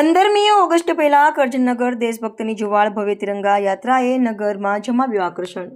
15મી August પહેલા કરજણનગર દેશભક્તની જુવાળ ભવ્ય તિરંગા યાત્રાએ નગરમાં જમાવ્યું આકર્ષણ।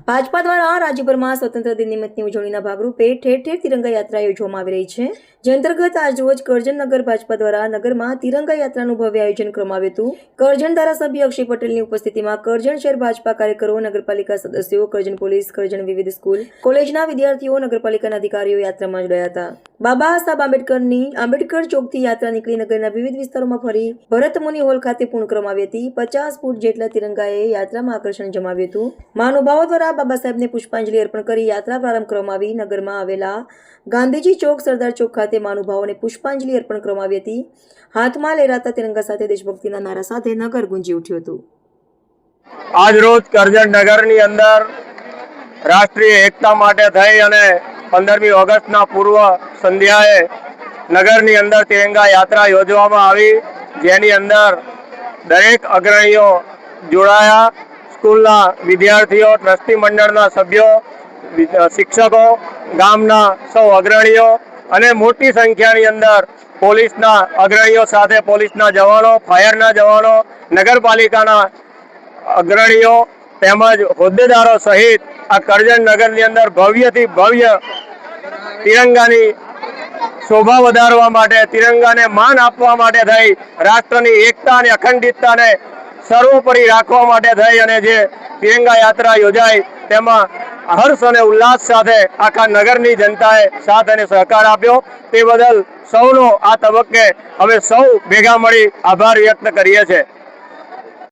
ભાજપા દ્વારા રાજ્યભરમાં સ્વતંત્ર દિન નિમિત્તની ઉજવણીના ભાગરૂપે ઠેર ઠેર તિરંગા યાત્રા યોજવામાં આવી રહી છે। જે અંતર્ગત આજરોજ કરજણનગર ભાજપા દ્વારા નગરમાં તિરંગા યાત્રાનું ભવ્ય આયોજન કરવામાં આવ્યું હતું। કરજણ ધારાસભ્ય અક્ષય પટેલની ઉપસ્થિતિમાં કરજણ શહેર ભાજપા કાર્યકરો, નગરપાલિકા સદસ્યો, કરજણ પોલીસ, કરજણ વિવિધ સ્કૂલ કોલેજના વિદ્યાર્થીઓ, નગરપાલિકાના અધિકારીઓ યાત્રામાં જોડાયા હતા। બાબા સાહેબ આંબેડકર ચોકથી યાત્રા નીકળી નગરના વિવિધ વિસ્તારોમાં ફરી ભરત મુનિ હોલ ખાતે પૂર્ણ કરવામાં આવી હતી। 50 ફૂટ જેટલા તિરંગાએ યાત્રામાં આકર્ષણ જમાવ્યું હતું। મહાનુભાવો દ્વારા બાબા સાહેબને પુષ્પાંજલિ અર્પણ કરી યાત્રા પ્રારંભ કરવામાં આવી। નગરમાં આવેલા ગાંધીજી ચોક, સરદાર ચોક ખાતે મહાનુભાવોને પુષ્પાંજલિ અર્પણ કરવામાં આવી હતી। હાથમાં લહેરાતા તિરંગા સાથે દેશભક્તિના નારા સાથે નગર ગુંજી ઉઠ્યું હતું। આજ રોજ કરજણ નગરની અંદર રાષ્ટ્રીય એકતા માટે થઈ અને 15મી ઓગસ્ટના પૂર્વ સંધ્યાએ નગરની અંદર તિરંગા યાત્રા યોજવામાં આવી, જેની અંદર દરેક અગ્રણીઓ જોડાયા। સ્કૂલના વિદ્યાર્થીઓ, ટ્રસ્ટી મંડળના સભ્યો, શિક્ષકો, ગામના સૌ અગ્રણીઓ અને મોટી સંખ્યાની અંદર પોલીસના અગ્રણીઓ સાથે પોલીસના જવાનો, ફાયરના જવાનો, નગરપાલિકાના અગ્રણીઓ તેમજ હોદ્દેદારો સહિત આ કરજણ નગરની અંદર ભવ્યથી ભવ્ય તિરંગાની શોભા વધારવા માટે, તિરંગાને માન આપવા માટે થઈ, રાષ્ટ્રની એકતા અને અખંડિતતાને સર્વોપરી રાખવા માટે થઈ અને જે તિરંગા યાત્રા યોજાઈ તેમાં હર્ષ અને ઉલ્લાસ સાથે આખા નગરની જનતાએ સાથ અને સહકાર આપ્યો। તે બદલ સૌનો આ તબક્કે અમે સૌ ભેગા મળી આભાર વ્યક્ત કરીએ છીએ।